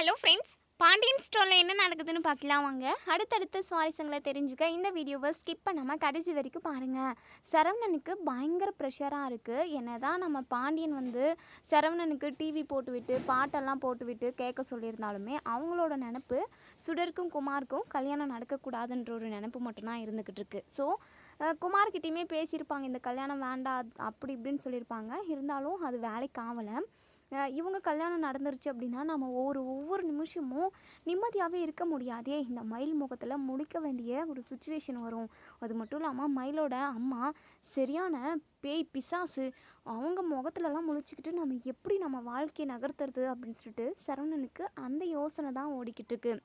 Hello friends, Pandian ஸ்டோரில் என்ன நடக்குதுன்னு பார்க்கலாம் வாங்க. அடுத்தடுத்த சுவாரஸ்யங்களை தெரிஞ்சுக்க இந்த வீடியோவை ஸ்கிப் பண்ணாமல் கடைசி வரைக்கும் பாருங்கள். சரவணனுக்கு பயங்கர ப்ரெஷராக இருக்குது. என்ன தான் நம்ம பாண்டியன் சரவணனுக்கு டிவி போட்டுவிட்டு பாட்டெல்லாம் போட்டுவிட்டு கேட்க சொல்லியிருந்தாலுமே அவங்களோட நினப்பு சுடருக்கும் குமாருக்கும் கல்யாணம் நடக்கக்கூடாதுன்ற ஒரு நினப்பு மட்டும்தான் இருந்துக்கிட்டு இருக்கு. ஸோ குமார்கிட்டையுமே பேசியிருப்பாங்க, இந்த கல்யாணம் வேண்டாம் அப்படி இப்படின்னு சொல்லியிருப்பாங்க. இருந்தாலும் அது வேலைக்கு ஆகலை. இவங்க கல்யாணம் நடந்துருச்சு அப்படின்னா நம்ம ஒவ்வொரு நிமிஷமும் நிம்மதியாகவே இருக்க முடியாதே. இந்த மயில் முகத்தில் முடிக்க வேண்டிய ஒரு சுச்சுவேஷன் வரும். அது மட்டும் இல்லாமல் மயிலோட அம்மா சரியான பேய் பிசாசு. அவங்க முகத்துலலாம் முழிச்சிக்கிட்டு நம்ம எப்படி நம்ம வாழ்க்கையை நகர்த்துறது அப்படின்னு சொல்லிட்டு சரவணனுக்கு அந்த யோசனை தான் ஓடிக்கிட்டு இருக்கு.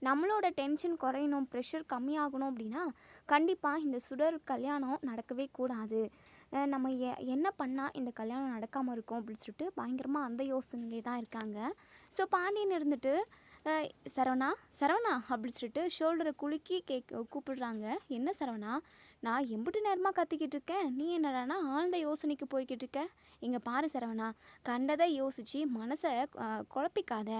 நம்மளோட டென்ஷன் குறையணும், ப்ரெஷர் கம்மியாகணும் அப்படின்னா கண்டிப்பாக இந்த சுடர் கல்யாணம் நடக்கவே கூடாது. நம்ம என்ன பண்ணால் இந்த கல்யாணம் நடக்காமல் இருக்கும் அப்படின்னு சொல்லிட்டு பயங்கரமாக அந்த யோசனையிலே தான் இருக்காங்க. ஸோ பாண்டியன் இருந்துட்டு சரவணா சரவணா அப்படின்னு சொல்லிட்டு ஷோல்டரை குலுக்கி கூப்பிடுறாங்க. என்ன சரவணா, நான் எம்பிட்டு நேரமாக கத்திக்கிட்டு இருக்கேன், நீ என்னடானா ஆழ்ந்த யோசனைக்கு போய்கிட்டு இருக்க. இங்கே பாரு சரவணா, கண்டதை யோசித்து மனசை குழப்பிக்காத.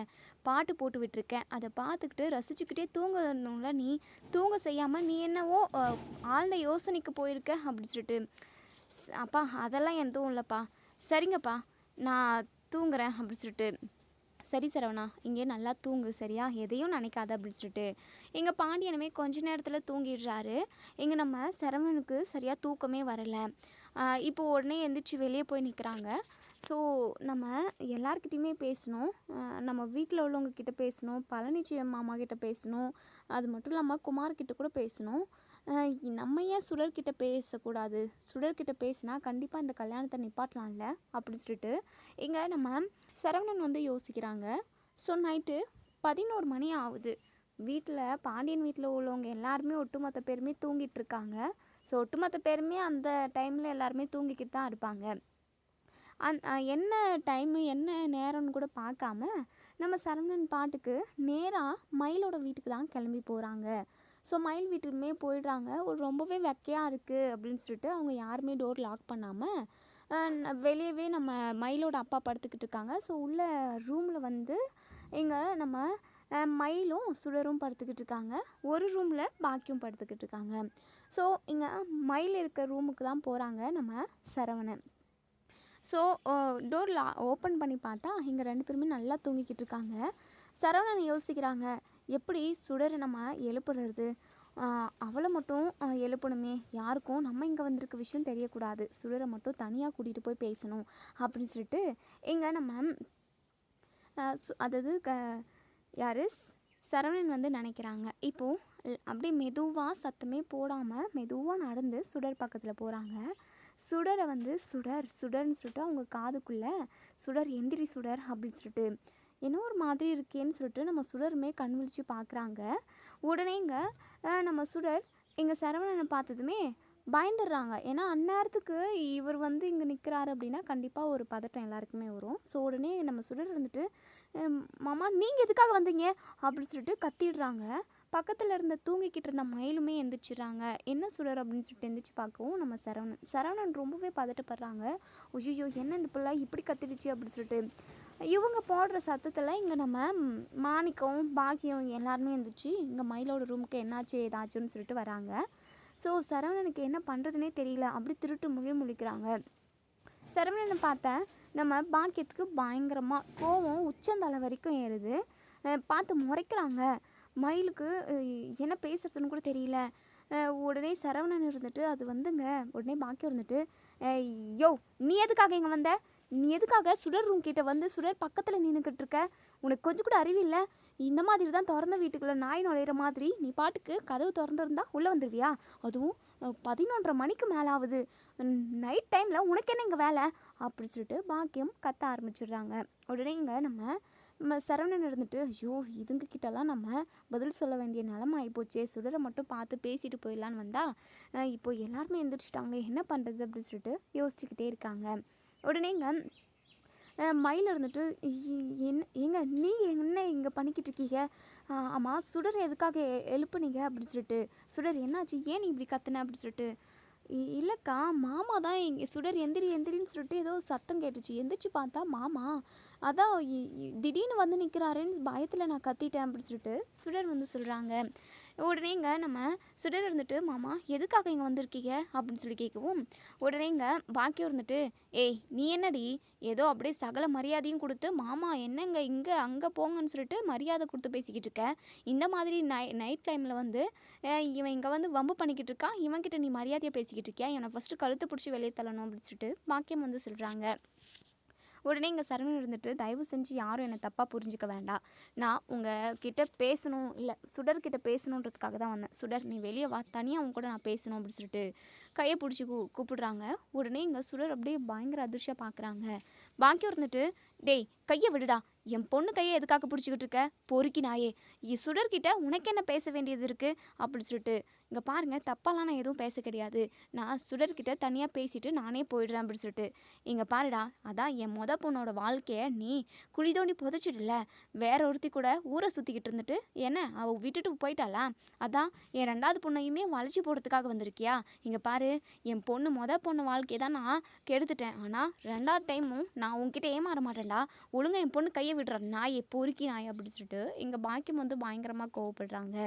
பாட்டு போட்டு விட்டுருக்கேன், அதை பார்த்துக்கிட்டு ரசிச்சுக்கிட்டே தூங்கணும்ல. நீ தூங்க செய்யாமல் நீ என்னவோ ஆழ்ந்த யோசனைக்கு போயிருக்க அப்படின்னு சொல்லிட்டு. அப்பா அதெல்லாம் எதுவும் இல்லைப்பா, சரிங்கப்பா நான் தூங்குறேன் அப்படின்னு சொல்லிட்டு. சரி சரவணா, இங்கே நல்லா தூங்கு சரியா, எதையும் நினைக்காத அப்படின்னு சொல்லிட்டு எங்கள் பாண்டியனுமே கொஞ்ச நேரத்தில் தூங்கிடுறாரு. இங்கே நம்ம சரவணனுக்கு சரியாக தூக்கமே வரலை. இப்போது உடனே எந்திரிச்சு வெளியே போய் நிற்கிறாங்க. ஸோ நம்ம எல்லார்கிட்டையுமே பேசணும், நம்ம வீட்டில் உள்ளவங்கக்கிட்ட பேசணும், பழனிச்சி மாமா கிட்ட பேசணும், அது மட்டும் இல்லாமல் குமார்கிட்ட கூட பேசணும். நம்ம ஏன் சுடர்கிட்ட பேசக்கூடாது? சுடர்கிட்ட பேசினா கண்டிப்பாக இந்த கல்யாணத்தை நிப்பாட்டலாம்ல அப்படி சொல்லிட்டு இங்கே நம்ம சரவணன் யோசிக்கிறாங்க. ஸோ நைட்டு 11 மணி ஆகுது. வீட்டில் பாண்டியன் வீட்டில் உள்ளவங்க எல்லாருமே ஒட்டுமொத்த பேருமே தூங்கிட்டு இருக்காங்க. ஸோ ஒட்டுமொத்த பேருமே அந்த டைமில் எல்லாருமே தூங்கிக்கிட்டு தான் இருப்பாங்க. என்ன டைமு என்ன நேரம்னு கூட பார்க்காம நம்ம சரவணன் பாட்டுக்கு நேராக மயிலோட வீட்டுக்கு தான் கிளம்பி போகிறாங்க. ஸோ மயில் வீட்டுக்குமே போயிடுறாங்க. ஒரு ரொம்பவே வெக்கையாக இருக்குது அப்படின்னு சொல்லிட்டு அவங்க யாருமே டோர் லாக் பண்ணாமல் வெளியவே நம்ம மயிலோட அப்பா படுத்துக்கிட்டு இருக்காங்க. ஸோ உள்ள ரூமில் இங்கே நம்ம மயிலும் சுடரும் படுத்துக்கிட்டு இருக்காங்க. ஒரு ரூமில் பாக்கியும் படுத்துக்கிட்டு இருக்காங்க. ஸோ இங்கே மயில் இருக்க ரூமுக்கு தான் போகிறாங்க நம்ம சரவணன். ஸோ டோர் ஓப்பன் பண்ணி பார்த்தா இங்கே 2 பேருமே நல்லா தூங்கிக்கிட்டு இருக்காங்க. சரவணன் யோசிக்கிறாங்க, எப்படி சுடரை நம்ம எழுப்புறது, அவளை மட்டும் எழுப்பணுமே, யாருக்கும் நம்ம இங்கே வந்திருக்க விஷயம் தெரியக்கூடாது, சுடரை மட்டும் தனியாக கூட்டிகிட்டு போய் பேசணும் அப்படின்னு சொல்லிட்டு இங்கே நம்ம அதாவது யார் சரவணன் நினைக்கிறாங்க. இப்போது அப்படியே மெதுவாக சத்தமே போடாமல் மெதுவாக நடந்து சுடர் பக்கத்தில் போகிறாங்க. சுடரை சுடர்னு சொல்லிட்டு அவங்க காதுக்குள்ளே சுடர் எந்திரி சுடர் அப்படின்னு சொல்லிட்டு என்ன ஒரு மாதிரி இருக்கேன்னு சொல்லிட்டு நம்ம சுடருமே கண் விழிச்சு பார்க்குறாங்க. உடனே இங்கே நம்ம சுடர் எங்கள் சரவணனை பார்த்ததுமே பயந்துடுறாங்க. ஏன்னா அந்நேரத்துக்கு இவர் இங்கே நிற்கிறாரு அப்படின்னா கண்டிப்பாக ஒரு பதட்டம் எல்லாருக்குமே வரும். ஸோ உடனே நம்ம சுடர் மாமா நீங்கள் எதுக்காக வந்தீங்க அப்படின்னு சொல்லிட்டு கத்திடுறாங்க. பக்கத்தில் இருந்த தூங்கிக்கிட்டு இருந்த மயிலுமே எந்திரிச்சிடுறாங்க. என்ன சுடர் அப்படின்னு சொல்லிட்டு எந்திரிச்சு பார்க்கவும் நம்ம சரவணன் ரொம்பவே பதட்டப்படுறாங்க. ஐயோ என்ன இந்த பிள்ளை இப்படி கத்திடுச்சு அப்படின்னு சொல்லிட்டு இவங்க போடுற சத்தத்தில் இங்கே நம்ம மாணிக்கம் பாக்கியம் எல்லாருமே எந்திரிச்சு இங்கே மயிலோட ரூமுக்கு என்னாச்சு ஏதாச்சுன்னு சொல்லிட்டு வராங்க. ஸோ சரவணனுக்கு என்ன பண்ணுறதுனே தெரியல, அப்படி திருட்டு முழிக்கிறாங்க. சரவணனை பார்த்தேன் நம்ம பாக்கியத்துக்கு பயங்கரமாக கோவம் உச்சந்தலை வரைக்கும் ஏறுது. பார்த்து முறைக்கிறாங்க. மயிலுக்கு என்ன பேசுறதுன்னு கூட தெரியல. உடனே சரவணன் அது உடனே பாக்கியம் யோ நீ எதுக்காக இங்கே வந்த, நீ எதுக்காக சுடர் ரூம் கிட்ட சுடர் பக்கத்தில் நின்றுக்கிட்டு இருக்க, உனக்கு கொஞ்சம் கூட அறிவில்லை, இந்த மாதிரி தான் திறந்த வீட்டுக்குள்ளே நாய் நுழையிற மாதிரி நீ பாட்டுக்கு கதவு திறந்துருந்தா உள்ளே வந்துடுவியா, அதுவும் 11:30 மணிக்கு மேலே ஆகுது, நைட் டைமில் உனக்கு என்ன இங்கே வேலை அப்படி சொல்லிட்டு பாக்கியம் கத்த ஆரம்பிச்சிடுறாங்க. உடனே இங்கே நம்ம சரவணன் ஐயோ இதுங்கக்கிட்டலாம் நம்ம பதில் சொல்ல வேண்டிய நிலமை ஆகிப்போச்சே, சுடரை மட்டும் பார்த்து பேசிட்டு போயிடலான்னு வந்தால் இப்போ எல்லாருமே எந்திரிச்சிட்டாங்களே என்ன பண்ணுறது அப்படின்னு சொல்லிட்டு யோசிச்சுக்கிட்டே இருக்காங்க. உடனே இங்கே மயில் ஏங்க நீங்கள் என்ன இங்கே பண்ணிக்கிட்டு இருக்கீங்க, ஆமாம் சுடர் எதுக்காக எழுப்புனீங்க அப்படின்னு சொல்லிட்டு. சுடர் என்னாச்சு, ஏன் நீ இப்படி கத்துன அப்படின்னு சொல்லிட்டு. இல்லைக்கா மாமா தான் இங்கே சுடர் எந்திரின்னு சொல்லிட்டு ஏதோ சத்தம் கேட்டுச்சு, எந்திரிச்சு பார்த்தா மாமா அதான் திடீர்னு வந்து நிற்கிறாருன்னு பயத்தில் நான் கத்திட்டேன் அப்படின்னு சொல்லிட்டு சுடர் வந்து சொல்கிறாங்க. உடனேங்க நம்ம சுடர் இருந்துட்டு, மாமா எதுக்காக இங்கே வந்திருக்கீங்க அப்படின்னு சொல்லி கேட்கவும், உடனேங்க பாக்கியம் இருந்துட்டு, ஏய் நீ என்னடி ஏதோ அப்படியே சகல மரியாதையும் கொடுத்து, மாமா என்னங்க இங்கே அங்கே போங்கன்னு சொல்லிட்டு மரியாதை கொடுத்து பேசிக்கிட்டு இருக்க. இந்த மாதிரி நைட் டைமில் வந்து இவன் இங்கே வந்து வம்பு பண்ணிக்கிட்டு இருக்கான், இவன்கிட்ட நீ மரியாதையாக பேசிக்கிட்டு இருக்கியா, இவனை ஃபஸ்ட்டு கழுத்து பிடிச்சி வெளியே தள்ளணும் அப்படின்னு சொல்லிட்டு பாக்கியம் வந்து சொல்கிறாங்க. உடனே இங்கே சரவணன் இருந்துட்டு, தயவு செஞ்சு யாரும் என்னை தப்பாக புரிஞ்சிக்க வேண்டாம், நான் உங்கள் கிட்ட பேசணும், இல்லை சுடர்கிட்ட பேசணுன்றதுக்காக தான் வந்தேன். சுடர் நீ வெளியே வா, தனியாக அவங்க கூட நான் பேசணும் அப்படின்னு சொல்லிட்டு கையை பிடிச்சி கூப்பிடுறாங்க. உடனே இங்கே சுடர் அப்படியே பயங்கர அதிர்ச்சியாக பார்க்குறாங்க. பாக்கியம் இருந்துட்டு, டேய் கையை விடுடா, என் பொண்ணு கையை எதுக்காக பிடிச்சிக்கிட்டு இருக்க பொறுக்கி நாயே, சுடர்கிட்ட உனக்கு என்ன பேச வேண்டியது இருக்குது அப்படின்னு சொல்லிட்டு, இங்கே பாருங்கள் தப்பாலாம் நான் எதுவும் பேச கிடையாது, நான் சுடர்கிட்ட தனியாக பேசிவிட்டு நானே போயிடுறேன் அப்படின்னு சொல்லிட்டு, இங்கே பாருடா அதான் என் பொண்ணோட வாழ்க்கையை நீ குழி தோண்டி புதைச்சிடல, வேற ஒருத்தி கூட ஊரை சுற்றிக்கிட்டு இருந்துட்டு என்ன அவள் விட்டுட்டு போயிட்டாளா, அதான் என் ரெண்டாவது பொண்ணையுமே வளைச்சி போடுறதுக்காக வந்திருக்கியா, இங்கே பாரு என் பொண்ணு வாழ்க்கையை தான் நான் கெடுத்துட்டேன், ஆனால் ரெண்டாவது டைமும் நான் உன்கிட்ட ஏமாற மாட்டேன்டா, ஒழுங்காக என் பொண்ணு கையை விடுற நாயை பொறுக்கி நாய் அப்படின்னு சொல்லிட்டு எங்கள் பாக்கியம் வந்து பயங்கரமாக கோவப்படுறாங்க.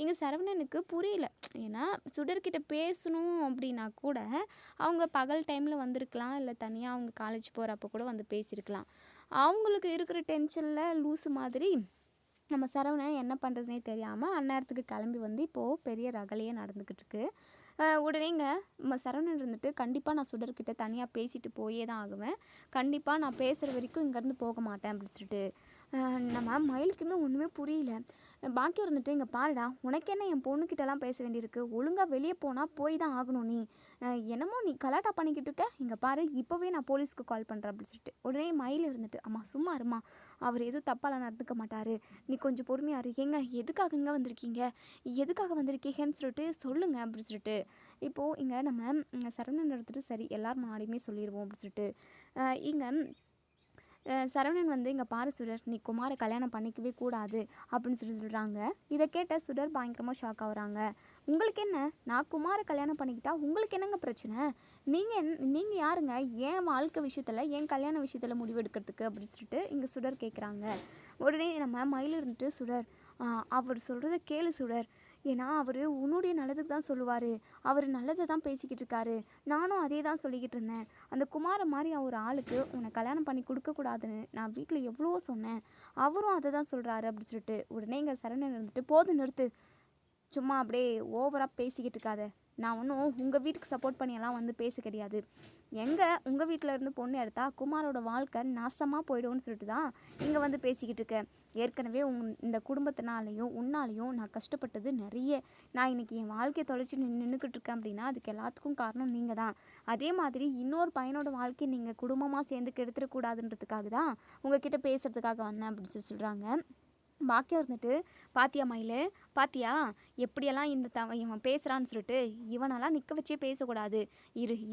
எங்கள் சரவணனுக்கு புரியல, ஏன்னா சுடர்கிட்ட பேசணும் அப்படின்னா கூட அவங்க பகல் டைமில் வந்திருக்கலாம், இல்லை தனியாக அவங்க காலேஜ் போகிறப்ப கூட வந்து பேசியிருக்கலாம். அவங்களுக்கு இருக்கிற டென்ஷனில் லூஸு மாதிரி நம்ம சரவணன் என்ன பண்ணுறதுனே தெரியாமல் அந்நேரத்துக்கு கிளம்பி வந்து இப்போது பெரிய ரகலையே நடந்துக்கிட்டு இருக்கு. உடனேங்க நம்ம சரவணன் இருந்துட்டு, கண்டிப்பாக நான் சுடர்கிட்ட தனியாக பேசிட்டு போயே தான் ஆகுவேன், கண்டிப்பாக நான் பேசுகிற வரைக்கும் இங்கேருந்து போக மாட்டேன் அப்படின்னு சொல்லிட்டு நம்ம மயிலுக்குமே ஒன்றுமே புரியல. பாக்கியம் இருந்துட்டு, இங்கே பாருடா உனக்கு என்ன என் பொண்ணுக்கிட்டலாம் பேச வேண்டியிருக்கு, ஒழுங்காக வெளியே போனால் போய் தான் ஆகணும், நீ என்னமோ நீ கலாட்டா பண்ணிக்கிட்டு இருக்க, இங்கே பாரு இப்போவே நான் போலீஸ்க்கு கால் பண்ணுறேன் அப்படின்னு சொல்லிட்டு உடனே மயில் இருந்துட்டு, அம்மா சும்மா இருமா, அவர் எதுவும் தப்பாலாம் நடந்துக்க மாட்டார், நீ கொஞ்சம் பொறுமையாக இரு, ஏங்க எதுக்காக இங்கே வந்திருக்கீங்க, எதுக்காக வந்திருக்கீங்கன்னு சொல்லிட்டு சொல்லுங்கள் அப்படின்னு சொல்லிட்டு இப்போது இங்கே நம்ம சரவணன் எடுத்துகிட்டு சரி எல்லோரும் முன்னாடியுமே சொல்லிடுவோம் அப்படின்னு சொல்லிட்டு இங்கே சரவணன் வந்து, இங்கே பாரு சுடர் நீ குமாரை கல்யாணம் பண்ணிக்கவே கூடாது அப்படின்னு சொல்கிறாங்க. இதை கேட்ட சுடர் பயங்கரமாக ஷாக் ஆகுறாங்க. உங்களுக்கு என்ன, நான் குமாரை கல்யாணம் பண்ணிக்கிட்டா உங்களுக்கு என்னங்க பிரச்சனை, நீங்கள் யாருங்க என் வாழ்க்கை விஷயத்தில் என் கல்யாண விஷயத்தில் முடிவெடுக்கிறதுக்கு அப்படின்னு சொல்லிட்டு இங்கே சுடர் கேட்குறாங்க. உடனே நம்ம மயில் இருந்துட்டு, சுடர் அவர் சொல்கிறத கேளு சுடர், ஏன்னா அவர் உன்னுடைய நல்லதுக்கு தான் சொல்லுவார், அவர் நல்லதை தான் பேசிக்கிட்டு இருக்காரு, நானும் அதே தான் சொல்லிக்கிட்டு இருந்தேன், அந்த குமார மாதிரி ஒரு ஆளுக்கு உன்னை கல்யாணம் பண்ணி கொடுக்கக்கூடாதுன்னு நான் வீட்டில் எவ்வளவோ சொன்னேன், அவரும் அதை தான் சொல்கிறாரு அப்படின்னு சொல்லிட்டு உடனே இங்கே சரவணன் இருந்துட்டு, போதும் நிறுத்து, சும்மா அப்படியே ஓவராக பேசிக்கிட்டு இருக்காத, நான் ஒன்றும் உங்கள் வீட்டுக்கு சப்போர்ட் பண்ணியெல்லாம் வந்து பேச கிடையாது, உங்கள் வீட்டில் இருந்து பொண்ணு எடுத்தா குமாரோட வாழ்க்கை நாசமாக போய்டும்னு சொல்லிட்டு தான் இங்கே வந்து பேசிக்கிட்டு இருக்கேன், ஏற்கனவே இந்த குடும்பத்தினாலையும் உன்னாலையும் நான் கஷ்டப்பட்டது நிறைய, நான் இன்றைக்கி என் வாழ்க்கையை தொலைச்சி நின்றுக்கிட்டு இருக்கேன் அப்படின்னா அதுக்கு எல்லாத்துக்கும் காரணம் நீங்கள் தான், அதே மாதிரி இன்னொரு பையனோட வாழ்க்கையை நீங்கள் குடும்பமாக சேர்ந்து கெடுத்துடக்கூடாதுன்றதுக்காக தான் உங்ககிட்ட பேசுகிறதுக்காக வந்தேன் அப்படின்னு சொல்கிறாங்க. பாக்கியம் இருந்துட்டு, பாத்தியா மயில், பாத்தியா எப்படியெல்லாம் இவன் பேசுகிறான்னு சொல்லிட்டு, இவனெல்லாம் நிற்க வச்சே பேசக்கூடாது,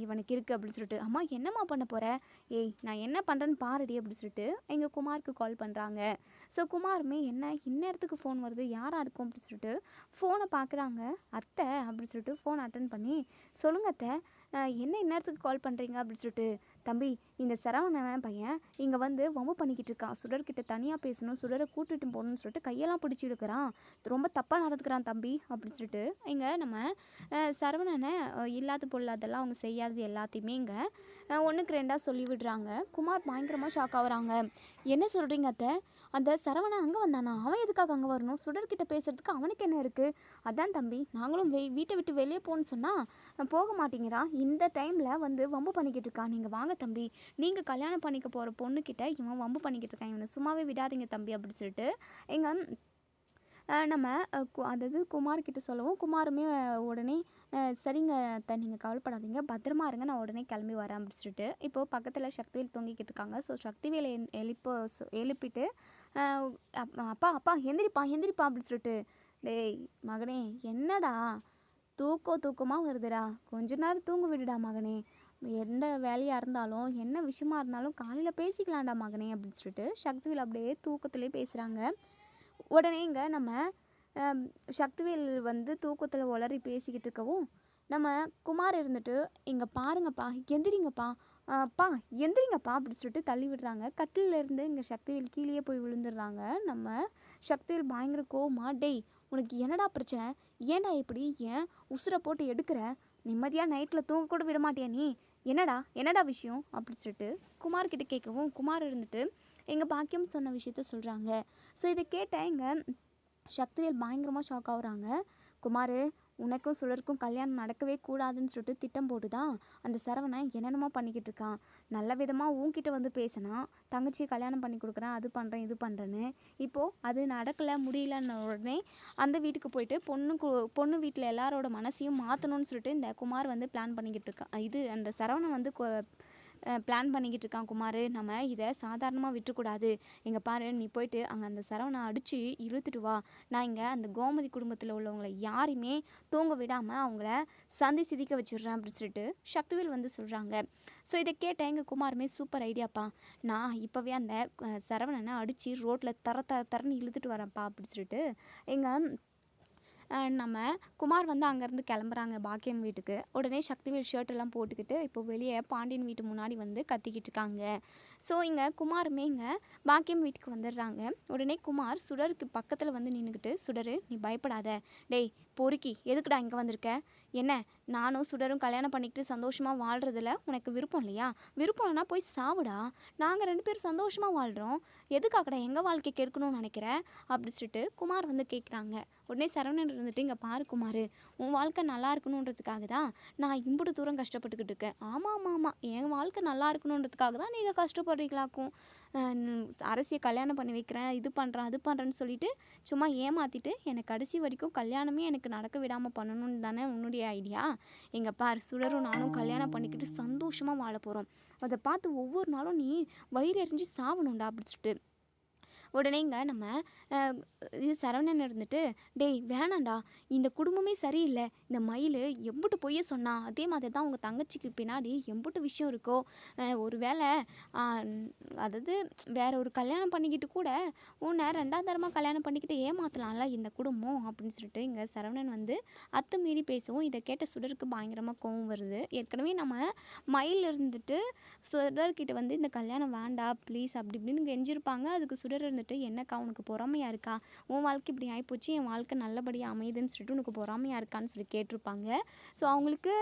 இவனுக்கு இருக்குது அப்படின்னு சொல்லிட்டு, அம்மா என்னம்மா பண்ண போகிற, ஏய் நான் என்ன பண்ணுறேன்னு பாருடி அப்படின்னு சொல்லிட்டு எங்கள் குமாருக்கு கால் பண்ணுறாங்க. ஸோ குமாருமே என்ன இந்நேரத்துக்கு ஃபோன் வருது, யாராக இருக்கும் அப்படின்னு சொல்லிட்டு ஃபோனை பார்க்குறாங்க. அத்தை அப்படின்னு சொல்லிட்டு ஃபோன் அட்டன் பண்ணி, சொல்லுங்க அத்தை, என்ன இந்நேரத்துக்கு கால் பண்ணுறீங்க அப்படின்னு சொல்லிட்டு, தம்பி இந்த சரவணன் பையன் இங்கே வந்து வம்பு பண்ணிக்கிட்டு இருக்கான், சுடர்கிட்ட தனியாக பேசணும், சுடரை கூட்டிட்டு போகணும்னு சொல்லிட்டு கையெல்லாம் பிடிச்சி எடுக்கிறான், ரொம்ப தப்பாக நடந்துக்கிறான் தம்பி அப்படின்னு சொல்லிட்டு இங்கே நம்ம சரவணனை இல்லாத பொல்லாதெல்லாம் அவங்க செய்யாதது எல்லாத்தையுமே இங்கே ஒன்றுக்கு ரெண்டாக சொல்லி விடுறாங்க. குமார் பயங்கரமாக ஷாக் ஆகுறாங்க. என்ன சொல்கிறீங்க அத்தை, அந்த சரவணன் அங்கே வந்தானா, அவன் எதுக்காக அங்கே வரணும், சுடர்கிட்ட பேசுகிறதுக்கு அவனுக்கு என்ன இருக்குது, அதான் தம்பி நாங்களும் வீட்டை விட்டு வெளியே போகணுன்னு சொன்னால் போக மாட்டேங்கிறான், இந்த டைமில் வந்து வம்பு பண்ணிக்கிட்டு இருக்கான், நீங்கள் வாங்க தம்பி, நீங்கள் கல்யாணம் பண்ணிக்க போகிற பொண்ணுக்கிட்ட இவன் வம்பு பண்ணிக்கிட்டு இருக்கான், இவனை சும்மாவே விடாதீங்க தம்பி அப்படின்னு சொல்லிட்டு எங்கள் நம்ம அதாவது குமார்கிட்ட சொல்லவும், குமாருமே உடனே சரிங்க அத்தை நீங்கள் கவலைப்படாதீங்க, பத்திரமா இருங்க, நான் உடனே கிளம்பி வரேன் அப்படின்னு சொல்லிட்டு இப்போது பக்கத்தில் சக்திவேல் தூங்கிக்கிட்டு இருக்காங்க. ஸோ சக்திவேலை எழுப்பிட்டு அப்பா அப்பா எந்திரிப்பா எந்திரிப்பா அப்படின்னு சொல்லிட்டு, டேய் மகனே என்னடா தூக்கமாக வருதுடா, கொஞ்ச நேரம் தூங்க விடுடா மகனே, எந்த வேலையாக இருந்தாலும் என்ன விஷயமா இருந்தாலும் காலையில் பேசிக்கலாம்டா மகனே அப்படின்னு சொல்லிட்டு சக்திவேல் அப்படியே தூக்கத்திலே பேசுகிறாங்க. உடனே இங்கே நம்ம சக்திவேல் வந்து தூக்கத்தில் உளறி பேசிக்கிட்டு இருக்கவும், நம்ம குமார் இருந்துட்டு, இங்கே பாருங்கப்பா எந்திரிங்கப்பா, "பா எந்திரிங்கப்பா" அப்படி சொல்லிட்டு தள்ளி விடுறாங்க. கட்டிலேருந்து இங்கே சக்திவேல் கீழேயே போய் விழுந்துடுறாங்க. நம்ம சக்திவேல் பயங்கர கோவமா, "டேய் உனக்கு என்னடா பிரச்சனை? ஏன்டா இப்படி ஏன் உசுரை போட்டு எடுக்கிற? நிம்மதியாக நைட்டில் தூங்க கூட விட மாட்டியா நீ? என்னடா விஷயம்?" அப்படி சொல்லிட்டு குமார்கிட்ட கேட்கவும், குமார் இருந்துட்டு எங்கள் பாக்கியம் சொன்ன விஷயத்த சொல்கிறாங்க. ஸோ இதை கேட்ட எங்கள் சக்திவேல் பயங்கரமாக ஷாக் ஆகுறாங்க. "குமார், உனக்கும் சுடருக்கும் கல்யாணம் நடக்கவே கூடாதுன்னு சொல்லிட்டு திட்டம் போட்டு தான் அந்த சரவணன் என்னென்னமோ பண்ணிக்கிட்டு இருக்கான். நல்ல விதமாக உன்கிட்ட வந்து பேசினா தங்கச்சியை கல்யாணம் பண்ணி கொடுக்குறேன், அது பண்ணுறேன் இது பண்ணுறேன்னு. இப்போது அது நடக்கலை முடியலன்ன உடனே அந்த வீட்டுக்கு போயிட்டு பொண்ணு வீட்டில் எல்லாரோட மனசையும் மாற்றணும்னு சொல்லிட்டு இந்த குமார் வந்து பிளான் பண்ணிக்கிட்டு இருக்கான். அந்த சரவணன் வந்து பிளான் பண்ணிக்கிட்டு இருக்கான். குமார், நம்ம இதை சாதாரணமாக விட்டுறக்கூடாது. இங்கே பாரு, நீ போயிட்டு அங்கே அந்த சரவணை அடித்து இழுத்துட்டு வா. நான் இங்கே அந்த கோமதி குடும்பத்தில் உள்ளவங்களை யாரையுமே தூங்க விடாமல் அவங்கள சந்தி சிதிக்க வச்சிடுறேன் அப்படின்னு சொல்லிட்டு சக்திவேல் வந்து சொல்கிறாங்க. ஸோ இதை கேட்ட எங்கள் குமாருமே, "சூப்பர் ஐடியாப்பா, நான் இப்போவே அந்த சரவணனை அடித்து ரோட்டில் தரன்னு இழுத்துட்டு வரேன்ப்பா" அப்படின்னு சொல்லிட்டு எங்கள் நம்ம குமார் வந்து அங்கேருந்து கிளம்புறாங்க பாக்கியம் வீட்டுக்கு. உடனே சக்திவேல் ஷர்ட்டெல்லாம் போட்டுக்கிட்டு இப்போ வெளியே பாண்டியன் வீட்டு முன்னாடி வந்து கத்திக்கிட்டு இருக்காங்க. ஸோ இங்கே குமாருமே இங்கே பாக்கியம் வீட்டுக்கு வந்துடுறாங்க. உடனே குமார் சுடருக்கு பக்கத்தில் வந்து நின்றுக்கிட்டு, "சுடரு, நீ பயப்படாத. டேய் பொறுக்கி, எதுக்குடா இங்கே வந்திருக்க? என்ன, நானும் சுடரும் கல்யாணம் பண்ணிக்கிட்டு சந்தோஷமாக வாழ்கிறதுல உனக்கு விருப்பம் இல்லையா? விருப்பம் இல்லைனா போய் சாவுடா. நாங்கள் 2 பேரும் சந்தோஷமாக வாழ்கிறோம். எதுக்காகடா எங்கள் வாழ்க்கை கெடுக்கணும்னு நினைக்கிற?" அப்படி சொல்லிட்டு குமார் வந்து கேட்குறாங்க. உடனே சரவணன் இருந்துட்டு, "இங்கே பாரு குமார், உன் வாழ்க்கை நல்லா இருக்கணுன்றதுக்காக தான் நான் இம்புட்டு தூரம் கஷ்டப்பட்டுக்கிட்டு இருக்கேன்." ஆமாம், என் வாழ்க்கை நல்லா இருக்கணுன்றதுக்காக தான் நீங்கள் கஷ்டப்படுறீங்களாக்கும். அரசியை கல்யாணம் பண்ணி வைக்கிறேன், இது பண்ணுறேன் அது பண்ணுறேன்னு சொல்லிட்டு சும்மா ஏமாற்றிட்டு என்னை கடைசி வரைக்கும் கல்யாணமே எனக்கு நடக்க விடாமல் பண்ணணும்னு தானே உன்னுடைய ஐடியா? இங்கே பார், சுடரும் நானும் கல்யாணம் பண்ணிக்கிட்டு சந்தோஷமாக வாழ போகிறோம். அதை பார்த்து ஒவ்வொரு நாளும் நீ வயிறு எறிஞ்சு சாவணும்டா அப்படி சொல்லிட்டு உடனே இங்கே நம்ம இது சரவணன் இருந்துட்டு, "டேய் வேணாண்டா, இந்த குடும்பமே சரியில்லை. இந்த மயில் எம்புட்டு பொய்ய சொன்னா, அதே மாதிரி தான் உங்கள் தங்கச்சிக்கு பின்னாடி எம்புட்டு விஷயம் இருக்கோ. ஒரு வேளை அதாவது வேற ஒரு கல்யாணம் பண்ணிக்கிட்டு கூட உன்னை 2ஆம் தரமாக கல்யாணம் பண்ணிக்கிட்டு ஏமாற்றலாம்ல இந்த குடும்பம்" அப்படின்னு சொல்லிட்டு இங்கே சரவணன் வந்து அத்துமீறி பேசவும், இதை கேட்ட சுடருக்கு பயங்கரமாக கோவம் வருது. ஏற்கனவே நம்ம மயில் இருந்துட்டு சுடர்கிட்ட வந்து இந்த கல்யாணம் வேண்டாம் ப்ளீஸ் அப்படி இப்படின்னு கெஞ்சிருப்பாங்க. அதுக்கு சுடர் இருந்துட்டு, "என்னக்கா உனக்கு பொறாமையாக இருக்கா? உன் வாழ்க்கை இப்படி ஆகிப்போச்சு, என் வாழ்க்கை நல்லபடியாக அமையுதுன்னு சொல்லிட்டு உனக்கு பொறாமையாக இருக்கான்னு சொல்லி கேட்டிருப்பாங்க. ஸோ அவங்களுக்கு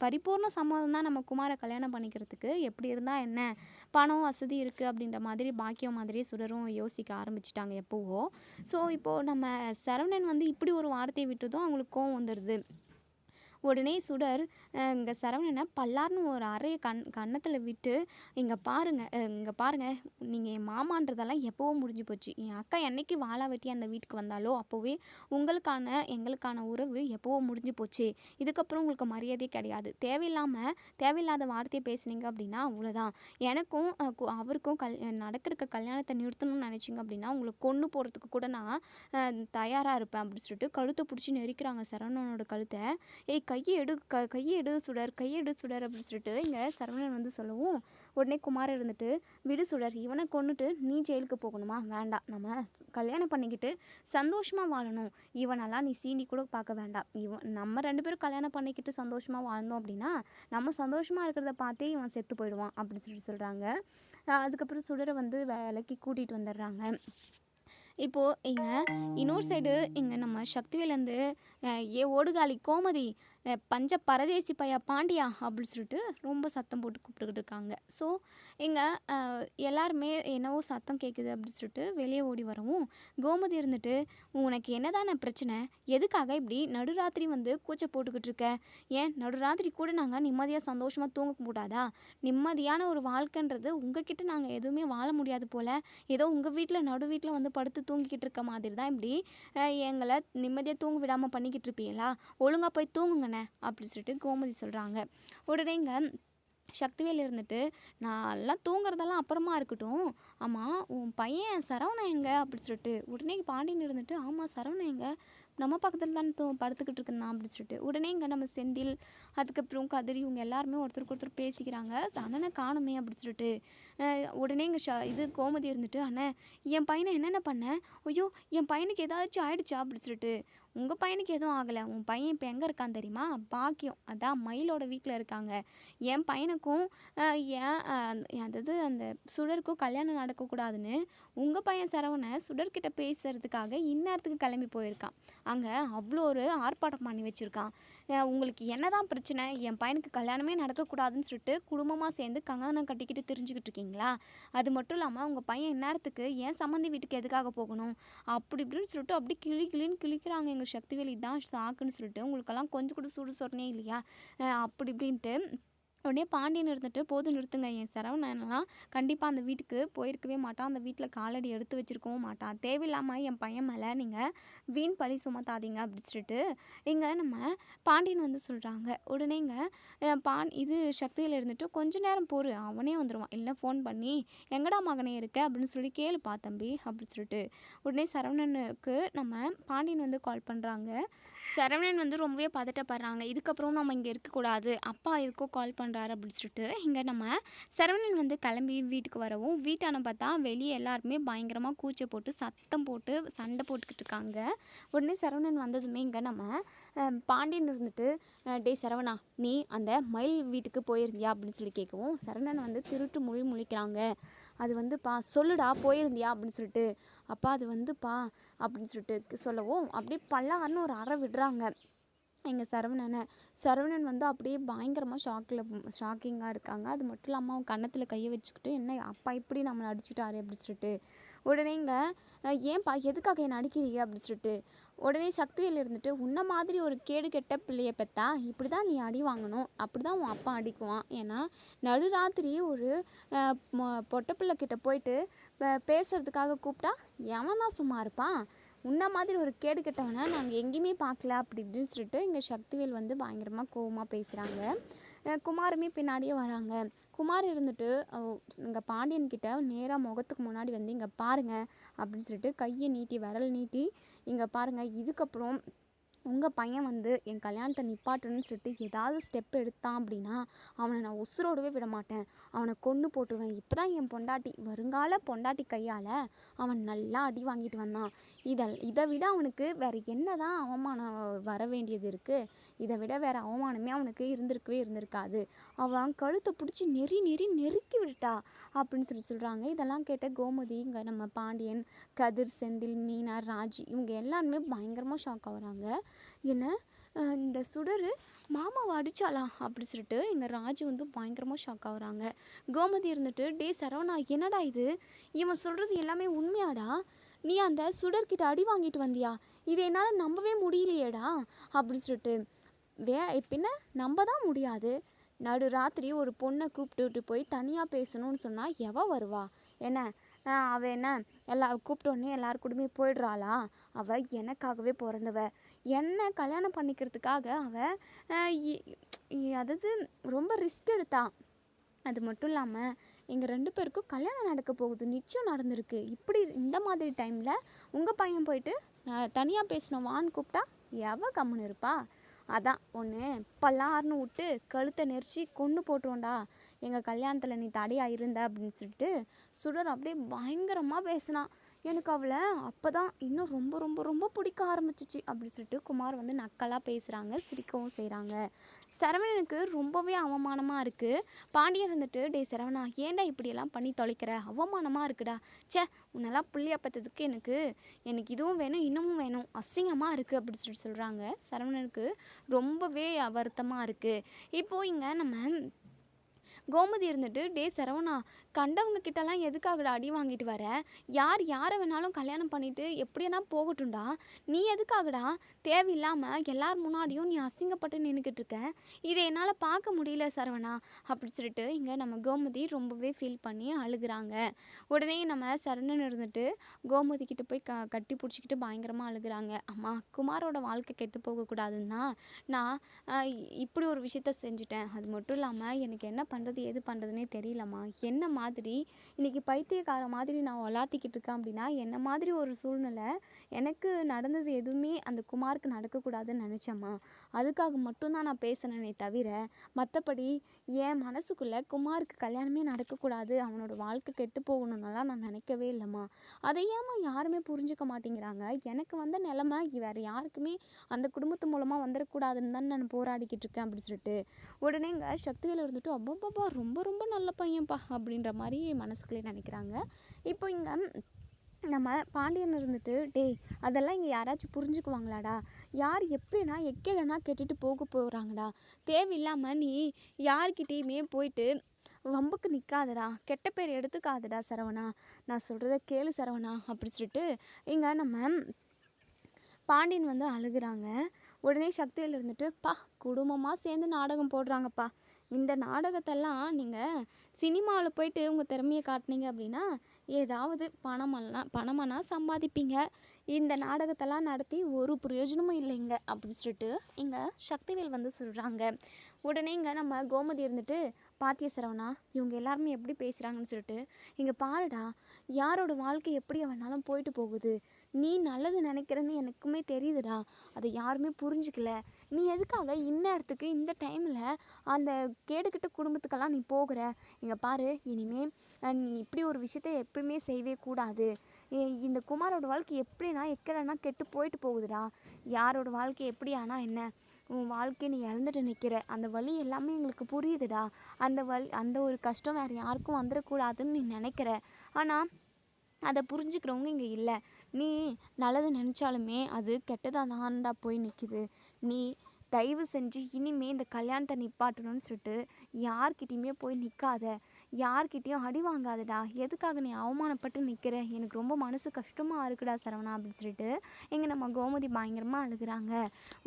பரிபூர்ண சம்மதம் தான் நம்ம குமாரை கல்யாணம் பண்ணிக்கிறதுக்கு. எப்படி இருந்தால் என்ன, பணம் வசதி இருக்குது அப்படின்ற மாதிரி பாக்கியம் மாதிரியே சுடரும் யோசிக்க ஆரம்பிச்சிட்டாங்க எப்போவோ. ஸோ இப்போது நம்ம சரவணன் வந்து இப்படி ஒரு வார்த்தையை விட்டதும் அவங்களுக்கு கோவம் வந்துடுது. உடனே சுடர் இங்கே சரவணனை பல்லார்னு ஒரு அறையை கன்னத்தில் விட்டு, "இங்கே பாருங்கள், நீங்கள் என் மாமான்றதெல்லாம் எப்போவோ முடிஞ்சு போச்சு. என் அக்கா என்னைக்கு வாழா வெட்டி அந்த வீட்டுக்கு வந்தாலோ அப்போவே எங்களுக்கான உறவு எப்போவோ முடிஞ்சு போச்சு. இதுக்கப்புறம் உங்களுக்கு மரியாதையே கிடையாது. தேவையில்லாத வார்த்தையை பேசுனீங்க அப்படின்னா அவ்வளோதான். எனக்கும் அவருக்கும் நடக்கிற கல்யாணத்தை நிறுத்தணும்னு நினச்சிங்க அப்படின்னா உங்களை கொன்று போகிறதுக்கு கூட நான் தயாராக இருப்பேன்" அப்படின்னு சொல்லிட்டு கழுத்தை பிடிச்சி நெரிக்கிறாங்க சரவணனோட கழுத்தை. "ஏய் கையை எடு சுடர் அப்படின்னு சொல்லிட்டு இங்கே சரவணன் வந்து சொல்லவும், உடனே குமார் இருந்துட்டு, "விடு சுடர், இவனை கொன்னுட்டு நீ ஜெயிலுக்கு போகணுமா? வேண்டாம். நம்ம கல்யாணம் பண்ணிக்கிட்டு சந்தோஷமாக வாழணும். இவனெல்லாம் நீ சீண்டி கூட பார்க்க வேண்டாம். நம்ம 2 பேரும் கல்யாணம் பண்ணிக்கிட்டு சந்தோஷமாக வாழ்ந்தோம் அப்படின்னா நம்ம சந்தோஷமாக இருக்கிறத பார்த்தே இவன் செத்து போயிடுவான்" அப்படின்னு சொல்லிட்டு சொல்கிறாங்க. அதுக்கப்புறம் சுடரை வந்து வேலைக்கு கூட்டிகிட்டு வந்துடுறாங்க. இப்போது இன்னொரு சைடு நம்ம சக்திவேல் வந்து, "ஏ ஓடுகாலி கோமதி, பஞ்ச பரதேசி பையா பாண்டியா" அப்படின்னு சொல்லிட்டு ரொம்ப சத்தம் போட்டு கூப்பிட்டுக்கிட்டு இருக்காங்க. ஸோ எல்லாருமே என்னவோ சத்தம் கேட்குது அப்படின்னு சொல்லிட்டு வெளியே ஓடி வரவும், கோமதி இருந்துட்டு, "உனக்கு என்னதான பிரச்சனை? எதுக்காக இப்படி நடுராத்திரி வந்து கூச்ச போட்டுக்கிட்டு இருக்க? ஏன் நடுராத்திரி கூட நாங்கள் நிம்மதியாக சந்தோஷமாக தூங்க கூடாதா? நிம்மதியான ஒரு வாழ்க்கைன்றது உங்ககிட்ட நாங்கள் எதுவுமே வாழ முடியாது போல். ஏதோ உங்கள் நடு வீட்டில் வந்து படுத்து தூங்கிக்கிட்டு இருக்க மாதிரி தான் இப்படி எங்களை நிம்மதியாக தூங்க விடாமல் பண்ணிக்கிட்டு இருப்பீங்களா? ஒழுங்காக போய் தூங்குங்கண்ணே" அப்படி சொல்லிட்டு கோமதி சொல்கிறாங்க. உடனே இங்கே சக்திவேல் இருந்துட்டு, "நான் எல்லாம் தூங்குறதெல்லாம் அப்புறமா இருக்கட்டும். ஆமாம், உன் பையன் சரவணன் எங்க?" அப்படி சொல்லிட்டு உடனே பாண்டியன் இருந்துட்டு, "ஆமாம், சரவணன் எங்க? நம்ம பக்கத்தில் தானே படுத்துக்கிட்டு இருக்குந்தான் அப்படின்னு சொல்லிட்டு உடனே இங்கே நம்ம செந்தில் அதுக்கப்புறம் கதிர் இவங்க எல்லாருமே ஒருத்தருக்கு ஒருத்தர் பேசிக்கிறாங்க. அண்ணனை காணுமே அப்படின்னு சொல்லிட்டு உடனே இங்கே இது கோமதி இருந்துட்டு, அண்ணே என் பையனை என்னென்ன பண்ணேன், ஐயோ என் பையனுக்கு ஏதாச்சும் ஆயிடுச்சா அப்படின்னு சொல்லிட்டு. உங்கள் பையனுக்கு எதுவும் ஆகலை, உன் பையன் இப்போ எங்கே இருக்கான் தெரியுமா, பாக்கியம் அதான் மயிலோட வீட்டில் இருக்காங்க. என் பையனுக்கும் அதாவது அந்த சுடருக்கும் கல்யாணம் நடக்கக்கூடாதுன்னு உங்கள் பையன் சரவணை சுடர்கிட்ட பேசுகிறதுக்காக இந்நேரத்துக்கு கிளம்பி போயிருக்கான். அங்கே அவ்வளோ ஒரு ஆர்ப்பாட்டம் பண்ணி வச்சுருக்கான். உங்களுக்கு என்ன தான் பிரச்சனை, என் பையனுக்கு கல்யாணமே நடக்கக்கூடாதுன்னு சொல்லிட்டு குடும்பமாக சேர்ந்து கங்கணம் கட்டிக்கிட்டு தெரிஞ்சுக்கிட்டு இருக்கீங்களா? அது மட்டும் இல்லாமல் உங்கள் பையன் இந்நேரத்துக்கு ஏன் சம்மந்தி வீட்டுக்கு எதுக்காக போகணும் அப்படி இப்படின்னு சொல்லிட்டு அப்படி கிளின்னு கிழிக்கிறாங்க எங்கள் சக்திவேல். இதான் சாக்குன்னு சொல்லிட்டு உங்களுக்கெல்லாம் கொஞ்சம் கூட சுடு சொன்னே இல்லையா அப்படி இப்படின்ட்டு. உடனே பாண்டியன் இருந்துட்டு, போதும் நிறுத்துங்க, என் சரவணன்லாம் கண்டிப்பாக அந்த வீட்டுக்கு போயிருக்கவே மாட்டான், அந்த வீட்டில் காலடி எடுத்து வச்சுருக்கவும் மாட்டான், தேவையில்லாமல் என் பையன் மேலே நீங்கள் வீண் பழி சுமத்தாதீங்க அப்படின்னு சொல்லிட்டு இங்கே நம்ம பாண்டியன் வந்து சொல்கிறாங்க. உடனே இங்கே இது சக்தியில் இருந்துட்டு, கொஞ்ச நேரம் போரு அவனே வந்துடுவான், இல்லை ஃபோன் பண்ணி எங்கடா மகனே இருக்க அப்படின்னு சொல்லி கேளுப்பா தம்பி அப்படின்னு சொல்லிட்டு உடனே சரவணனுக்கு நம்ம பாண்டியன் வந்து கால் பண்ணுறாங்க. சரவணன் வந்து ரொம்பவே பதட்டப்படுறாங்க. இதுக்கப்புறம் நம்ம இங்கே இருக்கக்கூடாது, அப்பா இதுக்கோ கால் பண்ணுறாரு அப்படின்னு சொல்லிட்டு இங்கே நம்ம சரவணன் வந்து கிளம்பி வீட்டுக்கு வரவும் வீட்டான பார்த்தா வெளியே எல்லாருமே பயங்கரமாக கூச்சை போட்டு சத்தம் போட்டு சண்டை போட்டுக்கிட்டு இருக்காங்க. உடனே சரவணன் வந்ததுமே இங்கே நம்ம பாண்டியன் இருந்துட்டு, டே சரவணா நீ அந்த மயில் வீட்டுக்கு போயிருந்தியா அப்படின்னு சொல்லி கேட்கவும் சரவணன் வந்து திருட்டு முழிக்கிறாங்க. அது வந்துப்பா சொல்லுடா போயிருந்தியா அப்படின்னு சொல்லிட்டு. அப்பா அது வந்துப்பா அப்படின்னு சொல்லிட்டு சொல்லவும் அப்படியே பல்லாருன்னு ஒரு அறை விடுறாங்க எங்கள் சரவணன் வந்து அப்படியே பயங்கரமாக ஷாக்கிங்காக இருக்காங்க. அது மட்டும் இல்லாமல் அவன் கன்னத்தில் கையை வச்சுக்கிட்டு, என்ன அப்பா இப்படி நம்மளை அடிச்சுட்டாரு அப்படின்னு சொல்லிட்டு. உடனே இங்கே ஏன்பா எதுக்காக என்னை அடிக்கிறீங்க அப்படின்னு சொல்லிட்டு உடனே சக்திவேல் இருந்துட்டு, உன்ன மாதிரி ஒரு கேடு கெட்ட பிள்ளையை பெற்றா இப்படி தான் நீ அடி வாங்கணும், அப்படி தான் உன் அப்பா அடிக்குவான். ஏன்னா நடுராத்திரி ஒரு பொட்டப்பிள்ளை கிட்ட போயிட்டு பேசுறதுக்காக கூப்பிட்டா எவன் தான் சும்மா இருப்பான், உன்ன மாதிரி ஒரு கேடு கெட்டவனை நாங்கள் எங்கேயுமே பார்க்கல அப்படி இப்படின்னு சொல்லிட்டு இங்கே சக்திவேல் வந்து பயங்கரமாக கோவமாக பேசுகிறாங்க. குமாருமே பின்னாடியே வராங்க. குமார் இருந்துட்டு இங்கே பாண்டியன்கிட்ட நேராக முகத்துக்கு முன்னாடி வந்து இங்கே பாருங்கள் அப்படின்னு சொல்லிட்டு கையை நீட்டி விரல் நீட்டி, இங்கே பாருங்கள் இதுக்கப்புறம் உங்கள் பையன் வந்து என் கல்யாணத்தை நிப்பாட்டணும்னு சொல்லிட்டு ஏதாவது ஸ்டெப் எடுத்தான் அப்படின்னா அவனை நான் உசுரோடவே விட மாட்டேன், அவனை கொன்று போட்டுருவேன். இப்போ தான் என் பொண்டாட்டி வருங்கால பொண்டாட்டி கையால் அவன் நல்லா அடி வாங்கிட்டு வந்தான். இதை விட அவனுக்கு வேறு என்ன தான் அவமானம் வர வேண்டியது இருக்குது, இதை விட வேறு அவமானமே அவனுக்கு இருந்திருக்காது. அவன் கழுத்தை பிடிச்சி நெருக்கி விட்டா அப்படின்னு சொல்கிறாங்க. இதெல்லாம் கேட்ட கோமதி, இங்கே நம்ம பாண்டியன், கதிர், செந்தில், மீனா, ராஜி இவங்க எல்லாருமே பயங்கரமாக ஷாக் ஆகுறாங்க. என்ன இந்த சுடர் மாமாவை அடித்தாளா அப்படி சொல்லிட்டு எங்கள் ராஜு வந்து பயங்கரமாக ஷாக் ஆகுறாங்க. கோமதி இருந்துட்டு, டே சரவணா என்னடா இது, இவன் சொல்கிறது எல்லாமே உண்மையாடா, நீ அந்த சுடர்கிட்ட அடி வாங்கிட்டு வந்தியா, இதை என்னால் நம்பவே முடியலையேடா அப்படி சொல்லிட்டு. பின்ன நம்ப தான் முடியாது, நடு ராத்திரி ஒரு பொண்ணை கூப்பிட்டுட்டு போய் தனியாக பேசணும்னு சொன்னால் எவ வருவா, என்ன அவள் என்ன கூப்பிட்டோன்னே எல்லாரு கூடமே போயிடுறாளா, அவள் எனக்காகவே பிறந்தவ, என்னை கல்யாணம் பண்ணிக்கிறதுக்காக அவள் அதாவது ரொம்ப ரிஸ்க் எடுத்தான். அது மட்டும் இல்லாமல் எங்கள் 2 பேருக்கும் கல்யாணம் நடக்க போகுது, நிச்சயம் நடந்திருக்கு. இப்படி இந்த மாதிரி டைமில் உங்கள் பையன் போயிட்டு தனியாக பேசணும் வான்னு கூப்பிட்டா எவ கம்முன்னு இருப்பா, அதான் ஒன்று பல்லாருன்னு விட்டு கழுத்தை நெரிச்சி கொன்று போட்டுருவோண்டா, எங்கள் கல்யாணத்தில் நீ தடையாக இருந்த அப்படின்னு சொல்லிட்டு சுடர் அப்படியே பயங்கரமாக பேசினான். எனக்கு அவளை அப்போ தான் இன்னும் ரொம்ப ரொம்ப ரொம்ப பிடிக்க ஆரம்பிச்சிச்சு அப்படி சொல்லிட்டு குமார் வந்து நக்கலாக பேசுகிறாங்க, சிரிக்கவும் செய்கிறாங்க. சரவணனுக்கு ரொம்பவே அவமானமாக இருக்குது. பாண்டியன் இருந்துட்டு, டே சரவணா ஏன்டா இப்படியெல்லாம் பண்ணி தொலைக்கிற, அவமானமாக இருக்குடா, உன்னெல்லாம் புள்ளியா பார்த்ததுக்கு எனக்கு இதுவும் வேணும் இன்னமும் வேணும், அசிங்கமாக இருக்குது அப்படி சொல்லிட்டு சொல்கிறாங்க. சரவணனுக்கு ரொம்பவே வருத்தமாக இருக்குது. இப்போது இங்கே நம்ம கோமதி இருந்துட்டு, டே சரவணா கண்டவங்க கிட்டலாம் எதுக்காகடா அடி வாங்கிட்டு வர, யாரை வேணாலும் கல்யாணம் பண்ணிட்டு எப்படின்னா போகட்டும்டா, நீ எதுக்காகடா தேவையில்லாமல் எல்லார் முன்னாடியும் நீ அசிங்கப்பட்டு நின்றுக்கிட்டு இருக்க, இதை என்னால் பார்க்க முடியல சரவணா அப்படி சொல்லிட்டு இங்கே நம்ம கோமதி ரொம்பவே ஃபீல் பண்ணி அழுகுறாங்க. உடனே நம்ம சரவணன் இருந்துட்டு கோமதி கிட்ட போய் கட்டி பிடிச்சிக்கிட்டு பயங்கரமாக அழுகுறாங்க. அம்மா குமாரோட வாழ்க்கை கெட்டு போகக்கூடாதுன்னா நான் இப்படி ஒரு விஷயத்த செஞ்சுட்டேன், அது மட்டும் இல்லாமல் எனக்கு என்ன பண்ணுறது எது பண்ணுறதுனே தெரியலம்மா, என்னம்மா மாதிரி இன்றைக்கி பைத்தியக்கார மாதிரி நான் ஒலாத்திக்கிட்டு இருக்கேன் அப்படின்னா, என்ன மாதிரி ஒரு சூழ்நிலை எனக்கு நடந்தது எதுவுமே அந்த குமாருக்கு நடக்கக்கூடாதுன்னு நினச்சேம்மா. அதுக்காக மட்டும்தான் நான் பேசினேனே தவிர, மற்றபடி என் மனசுக்குள்ளே குமாருக்கு கல்யாணமே நடக்கக்கூடாது, அவனோட வாழ்க்கை கெட்டு போகணுன்னெல்லாம் நான் நினைக்கவே இல்லைம்மா. அதை ஏம்மா யாருமே புரிஞ்சுக்க மாட்டேங்கிறாங்க? எனக்கு வந்த நிலமை வேறு யாருக்குமே அந்த குடும்பத்து மூலமாக வந்துடக்கூடாதுன்னு தான் நான் போராடிக்கிட்டு இருக்கேன் அப்படின்னு சொல்லிட்டு உடனே இங்கே சக்திவேல் இருந்துட்டு, அப்பப்பா ரொம்ப ரொம்ப நல்ல பையன்ப்பா அப்படின்ற மாதிரி மனசுக்குள்ளே நினைக்கிறாங்க. இப்போ இங்கே நம்ம பாண்டியன் இருந்துட்டு, டேய் அதெல்லாம் இங்கே யாராச்சும் புரிஞ்சுக்குவாங்களாடா? யார் எப்படின்னா எக்கேடனா கெட்டுட்டு போக போகிறாங்கடா. தேவையில்லாமல் நீ யார்கிட்டேயுமே போயிட்டு வம்புக்கு நிற்காதடா, கெட்ட பேர் எடுத்துக்காதடா சரவணா, நான் சொல்கிறத கேளு சரவணா அப்படி சொல்லிட்டு இங்கே நம்ம பாண்டியன் வந்து அழுகுறாங்க. உடனே சக்திவேல் இருந்துட்டு, குடும்பமாக சேர்ந்து நாடகம் போடுறாங்கப்பா. இந்த நாடகத்தெல்லாம் நீங்கள் சினிமாவில் போயிட்டு உங்கள் திறமையை காட்டினீங்க அப்படின்னா ஏதாவது பணமெல்லாம் சம்பாதிப்பீங்க. இந்த நாடகத்தெல்லாம் நடத்தி ஒரு பிரயோஜனமும் இல்லைங்க அப்படின்னு சொல்லிட்டு இங்கே சக்திவேல் வந்து சொல்கிறாங்க. உடனே இங்கே நம்ம கோமதி இருந்துட்டு, பாத்திய சரவணா இவங்க எல்லாருமே எப்படி பேசுகிறாங்கன்னு சொல்லிட்டு, இங்கே பாருடா, யாரோட வாழ்க்கை எப்படி வேணாலும் போயிட்டு போகுது. நீ நல்லது நினைக்கிறேன்னு எனக்குமே தெரியுதுடா, அதை யாருமே புரிஞ்சுக்கல. நீ எதுக்காக இந்நேரத்துக்கு இந்த டைமில் அந்த கேடுக்கிட்ட குடும்பத்துக்கெல்லாம் நீ போகிற? இங்கே பாரு, இனிமேல் நீ இப்படி ஒரு விஷயத்த எப்பயுமே செய்யவே கூடாது. இந்த குமாரோட வாழ்க்கை எப்படின்னா எக்கடனா கெட்டு போயிட்டு போகுதுடா. யாரோட வாழ்க்கை எப்படி ஆனால் என்ன, உன் வாழ்க்கையை நீ இழந்துட்டு நிற்கிற அந்த வலி எல்லாமே எங்களுக்கு புரியுதுடா. அந்த ஒரு கஷ்டம் வேறு யாருக்கும் வந்துடக்கூடாதுன்னு நீ நினைக்கிற. ஆனால் அதை புரிஞ்சுக்கிறவங்க இங்கே இல்லை. நீ நல்லது நினச்சாலுமே அது கெட்டதாக தான்டா போய் நிற்கிது. நீ தயவு செஞ்சு இனிமேல் இந்த கல்யாணத்தை நிப்பாட்டணும்னு சொல்லிட்டு யார்கிட்டையுமே போய் நிற்காத, யார்கிட்டையும் அடி வாங்காதடா. எதுக்காக நீ அவமானப்பட்டு நிற்கிற? எனக்கு ரொம்ப மனசு கஷ்டமாக இருக்குடா சரவணா அப்படின்னு சொல்லிட்டு இங்கே நம்ம கோமதி பயங்கரமாக அழுகுறாங்க.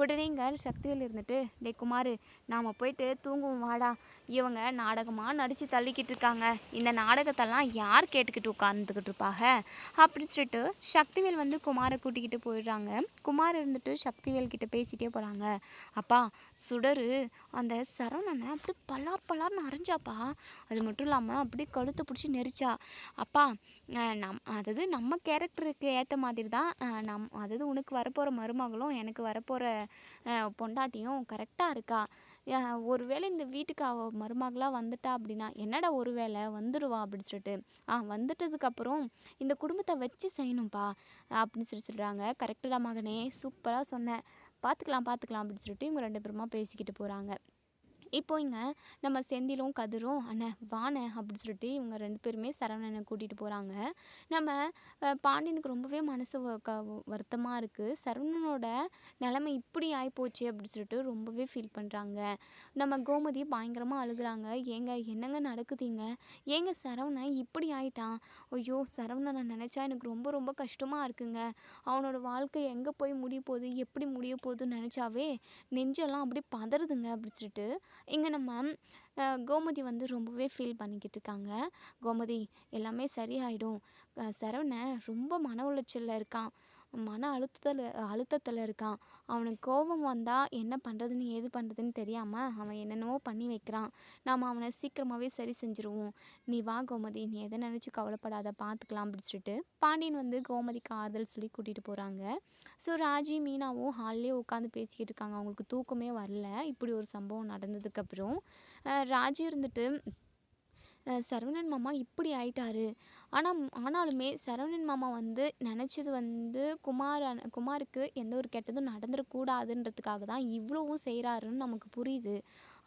உடனே இங்கே சக்திவேல் இருந்துட்டு, டே குமார், நாம் போயிட்டு தூங்குவோம் வாடா. இவங்க நாடகமாக நடித்து தள்ளிக்கிட்டு இருக்காங்க. இந்த நாடகத்தெல்லாம் யார் கேட்டுக்கிட்டு உட்காந்துக்கிட்டு இருப்பாங்க அப்படின்னு சொல்லிட்டு சக்திவேல் வந்து குமாரை கூட்டிக்கிட்டு போயிடுறாங்க. குமார் இருந்துட்டு சக்திவேல் கிட்ட பேசிகிட்டே போகிறாங்க. அப்பா, சுடரு அந்த சரவணனை அப்படி பலார்னு அரைஞ்சாப்பா. அது மட்டும் இல்லாமல் அப்படியே கழுத்தை பிடிச்சி நெரிச்சா. அப்பா, அதாவது நம்ம கேரக்டருக்கு ஏற்ற மாதிரி தான் அதாவது உனக்கு வரப்போகிற மருமகளும் எனக்கு வரப்போகிற பொண்டாட்டியும் கரெக்டாக இருக்கா. ஒருவேளை இந்த வீட்டுக்கு அவள் மருமகளாக வந்துட்டா அப்படின்னா, என்னடா ஒருவேளை வந்துடுவா அப்படின்னு சொல்லிட்டு, வந்துட்டதுக்கப்புறம் இந்த குடும்பத்தை வச்சு செய்யணும்ப்பா அப்படின்னு சொல்கிறாங்க. கரெக்டுடா மகனே, சூப்பராக சொன்னேன், பார்த்துக்கலாம் அப்படின்னு சொல்லிட்டு இவங்க 2 பேருமா பேசிக்கிட்டு போகிறாங்க. இப்போ இங்கே நம்ம செந்திலும் கதிரும், அண்ணே வாண்ணே அப்படின்னு சொல்லிட்டு இவங்க 2 பேருமே சரவணனை கூட்டிகிட்டு போகிறாங்க. நம்ம பாண்டியனுக்கு ரொம்பவே மனசு வருத்தமாக இருக்குது. சரவணனோட நிலைமை இப்படி ஆகிப்போச்சு அப்படின்னு சொல்லிட்டு ரொம்பவே ஃபீல் பண்ணுறாங்க. நம்ம கோமதி பயங்கரமாக அழுகுறாங்க. ஏங்க என்னங்க நடக்குதுங்க? ஏங்க சரவணன் இப்படி ஆயிட்டான்? ஐயோ, சரவணனை நினச்சா எனக்கு ரொம்ப ரொம்ப கஷ்டமாக இருக்குங்க. அவனோட வாழ்க்கை எங்கே போய் முடிய போகுது, எப்படி முடிய போகுதுன்னு நினச்சாவே நெஞ்செல்லாம் அப்படி பதறுதுங்க அப்படின்னு சொல்லிட்டு இங்கே நம்ம கோமதி வந்து ரொம்பவே ஃபீல் பண்ணிக்கிட்டு இருக்காங்க. கோமதி, எல்லாமே சரியாயிடும். சரவணன் ரொம்ப மன உளைச்சலில் இருக்கான், மன அழுத்தத்தில் இருக்கான். அவனுக்கு கோபம் வந்தால் என்ன பண்ணுறதுன்னு ஏது பண்ணுறதுன்னு தெரியாமல் அவன் என்னென்னவோ பண்ணி வைக்கிறான். நாம் அவனை சீக்கிரமாகவே சரி செஞ்சுருவோம். நீ வா கோமதி, நீ எதை நினச்சி கவலைப்படாத, பார்த்துக்கலாம் அப்படின்னு சொல்லிட்டு பாண்டியன் வந்து கோமதிக்கு ஆறுதல் சொல்லி கூட்டிகிட்டு போகிறாங்க. ஸோ ராஜி மீனாவும் ஹால்லேயே உட்காந்து பேசிக்கிட்டு இருக்காங்க. அவங்களுக்கு தூக்கமே வரல இப்படி ஒரு சம்பவம் நடந்ததுக்கப்புறம். ராஜி இருந்துட்டு, சரவணன் மாமா இப்படி ஆயிட்டாரு. ஆனாலுமே சரவணன் மாமா வந்து நினச்சது வந்து குமாருக்கு எந்த ஒரு கெட்டதும் நடந்துடக்கூடாதுன்றதுக்காக தான் இவ்வளவும் செய்கிறாருன்னு நமக்கு புரியுது.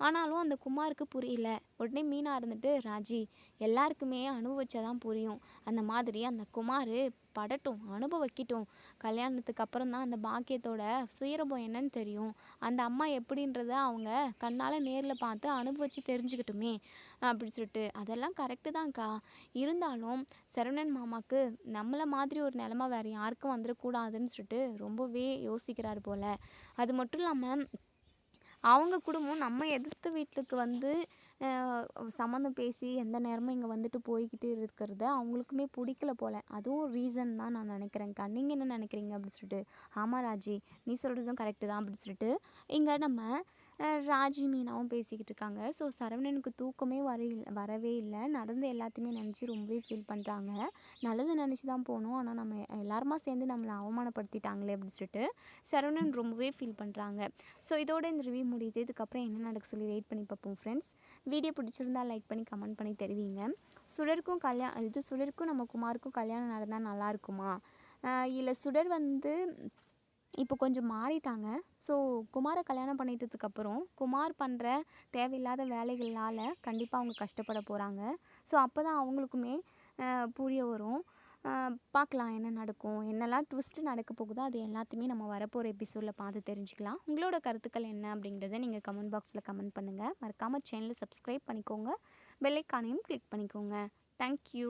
ஆனாலும் அந்த குமாருக்கு புரியல. உடனே மீனா இருந்துட்டு, ராஜி, எல்லாருக்குமே அனுபவிச்சா தான் புரியும். அந்த மாதிரி அந்த குமார் படட்டும், அனுபவிக்கட்டும். கல்யாணத்துக்கு அப்புறம் தான் அந்த பாக்கியத்தோட சுயரூபம் என்னன்னு தெரியும். அந்த அம்மா எப்படின்றத அவங்க கண்ணால் நேரில் பார்த்து அனுபவித்து தெரிஞ்சுக்கிட்டுமே அப்படி சொல்லிட்டு, அதெல்லாம் கரெக்டு தான்க்கா. இருந்தாலும் சரவணன் மாமாவுக்கு நம்மளை மாதிரி ஒரு நிலமை வேறு யாருக்கும் வந்துடக்கூடாதுன்னு சொல்லிட்டு ரொம்பவே யோசிக்கிறாரு போல். அது மட்டும் இல்லாமல் அவங்க குடும்பம் நம்ம எதிர்த்த வீட்டுக்கு வந்து சம்மந்தம் பேசி எந்த நேரமும் இங்கே வந்துட்டு போய்கிட்டு இருக்கிறது அவங்களுக்குமே பிடிக்கல போல். அதுவும் ரீசன் தான் நான் நினைக்கிறேன்க்கா. நீங்கள் என்ன நினைக்கிறீங்க அப்படின்னு சொல்லிட்டு. ஆமாம் ராஜி, நீ சொல்கிறதும் கரெக்டு தான் அப்படின்னு சொல்லிட்டு இங்கே நம்ம ராஜி மீனாவும் பேசிக்கிட்டு இருக்காங்க. ஸோ சரவணனுக்கு தூக்கமே வரவே இல்லை. நடந்து எல்லாத்தையுமே நினச்சி ரொம்பவே ஃபீல் பண்ணுறாங்க. நல்லது நினச்சி தான் போனோம், ஆனால் நம்ம எல்லாருமா சேர்ந்து நம்மளை அவமானப்படுத்திட்டாங்களே அப்படின்னு சொல்லிட்டு சரவணன் ரொம்பவே ஃபீல் பண்ணுறாங்க. ஸோ இதோட இந்த ரிவ்யூ முடியுது. இதுக்கப்புறம் என்ன நடக்க சொல்லி வெயிட் பண்ணி பார்ப்போம் ஃப்ரெண்ட்ஸ். வீடியோ பிடிச்சிருந்தா லைக் பண்ணி கமெண்ட் பண்ணி தெரிவிங்க. சுடருக்கும் நம்ம குமாருக்கும் கல்யாணம் நடந்தால் நல்லா இருக்குமா, இல்லை சுடர் வந்து இப்போ கொஞ்சம் மாறிட்டாங்க. ஸோ குமாரை கல்யாணம் பண்ணிட்டதுக்கப்புறம் குமார் பண்ணுற தேவையில்லாத வேலைகளால் கண்டிப்பாக அவங்க கஷ்டப்பட போகிறாங்க. ஸோ அப்போ தான் அவங்களுக்குமே புரிய வரும். பார்க்கலாம் என்ன நடக்கும், என்னெல்லாம் ட்விஸ்ட்டு நடக்க போகுதோ அது எல்லாத்தையுமே நம்ம வரப்போகிற எபிசோடில் பார்த்து தெரிஞ்சுக்கலாம். உங்களோட கருத்துக்கள் என்ன அப்படிங்கிறத நீங்கள் கமெண்ட் பாக்ஸில் கமெண்ட் பண்ணுங்கள். மறக்காமல் சேனலை சப்ஸ்கிரைப் பண்ணிக்கோங்க, பெல் ஐக்கானையும் கிளிக் பண்ணிக்கோங்க. தேங்க்யூ.